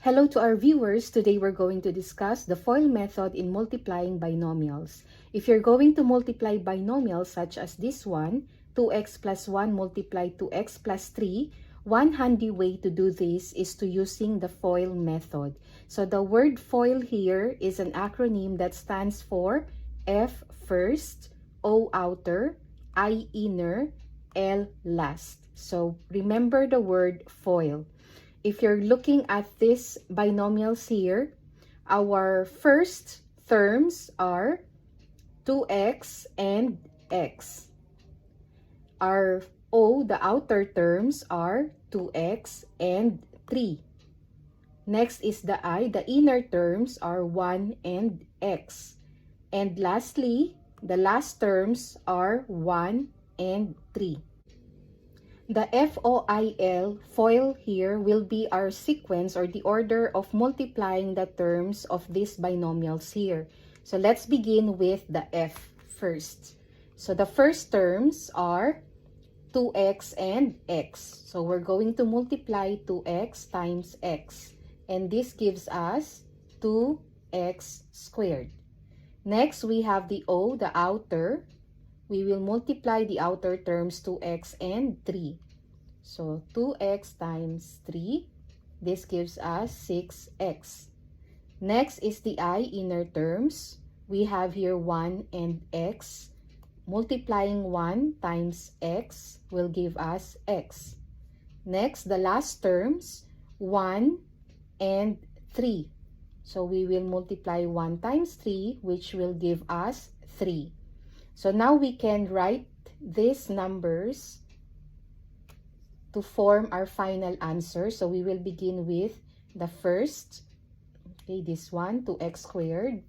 Hello to our viewers. Today we're going to discuss the FOIL method in multiplying binomials. If you're going to multiply binomials such as this one, 2x plus 1 multiplied to x plus 3, one handy way to do this is to using the FOIL method. So the word FOIL here is an acronym that stands for F first, O outer, I inner, L last. So remember the word FOIL. If you're looking at these binomials here, our first terms are 2x and x. Our O, the outer terms, are 2x and 3. Next is the I, the inner terms are 1 and x. And lastly, the last terms are 1 and 3. The F.O.I.L, FOIL here, will be our sequence or the order of multiplying the terms of these binomials here. So let's begin with the F first. So the first terms are 2x and x. So we're going to multiply 2x times x. And this gives us 2x squared. Next, we have the O, the outer. We will multiply the outer terms 2x and 3. So 2x times 3, this gives us 6x. Next is the I, inner terms. We have here 1 and x. Multiplying 1 times x will give us x. Next, the last terms, 1 and 3. So we will multiply 1 times 3, which will give us 3. So now we can write these numbers to form our final answer. So we will begin with the first, okay, this one, 2x squared,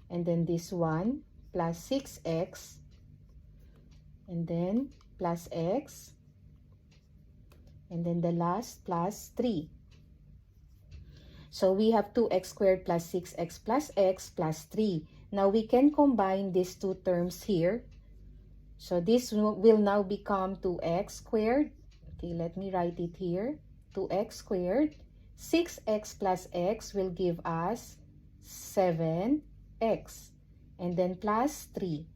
and then this one, plus 6x, and then plus x, and then the last, plus 3. So we have 2x squared plus 6x plus x plus 3. Now we can combine these two terms here. So this will now become 2x squared. Okay, let me write it here. 2x squared. 6x plus x will give us 7x. And then plus 3.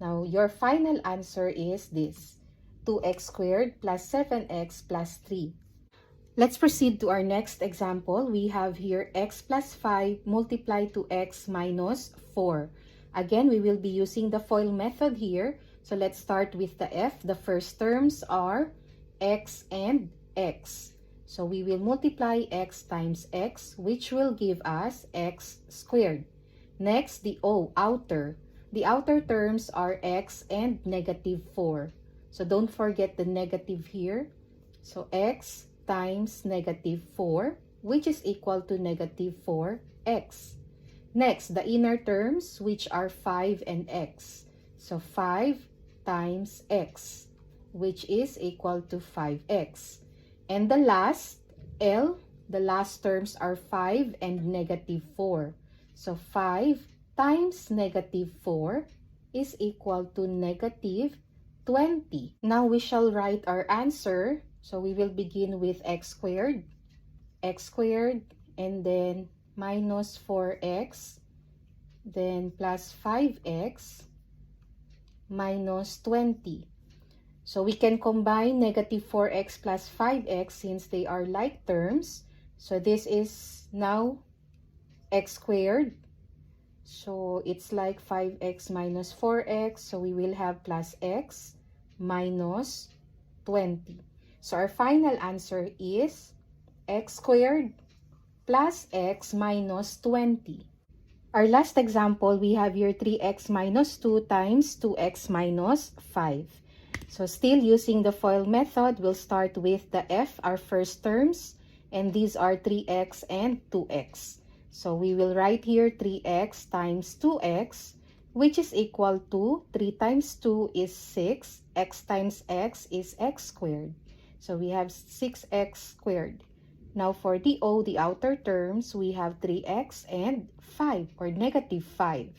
Now your final answer is this. 2x squared plus 7x plus 3. Let's proceed to our next example. We have here x plus 5 multiplied to x minus 4. Again, we will be using the FOIL method here. So let's start with the F. The first terms are x and x. So we will multiply x times x, which will give us x squared. Next, the O, outer. The outer terms are x and negative 4. So don't forget the negative here. So x times negative 4, which is equal to negative 4x. Next, the inner terms, which are 5 and x. So 5 times x, which is equal to 5x. And the last, L, the last terms are 5 and negative 4. So 5 times negative 4 is equal to negative 20. Now we shall write our answer. So we will begin with x squared, and then minus 4x, then plus 5x, minus 20. So we can combine negative 4x plus 5x since they are like terms. So this is now x squared. So it's like 5x minus 4x. So we will have plus x minus 20. So our final answer is x squared plus x minus 20. Our last example, we have here 3x minus 2 times 2x minus 5. So still using the FOIL method, we'll start with the F, our first terms, and these are 3x and 2x. So we will write here 3x times 2x, which is equal to 3 times 2 is 6, x times x is x squared. So we have 6x squared. Now for the O, the outer terms, we have 3x and 5 or negative 5.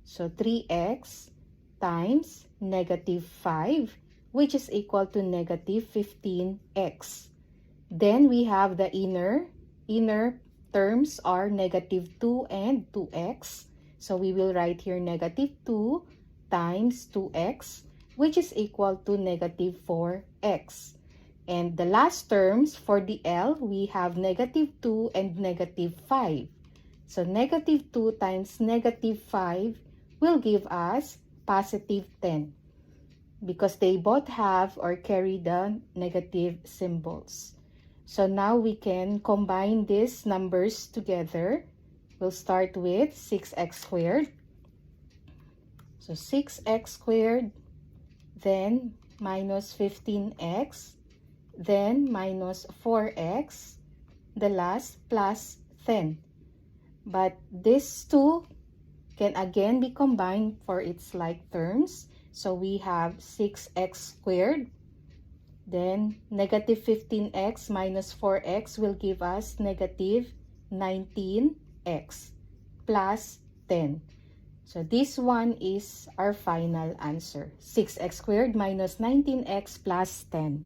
So 3x times negative 5, which is equal to negative 15x. Then we have the inner inner terms are negative 2 and 2x. So we will write here negative 2 times 2x, which is equal to negative 4x. And the last terms for the L, we have negative 2 and negative 5. So negative 2 times negative 5 will give us positive 10 because they both have or carry the negative symbols. So now we can combine these numbers together. We'll start with 6x squared. So 6x squared, then minus 15x, then minus 4x, the last plus 10. But these two can again be combined for its like terms. So we have 6x squared, then negative 15x minus 4x will give us negative 19x plus 10. So this one is our final answer. 6x squared minus 19x plus 10.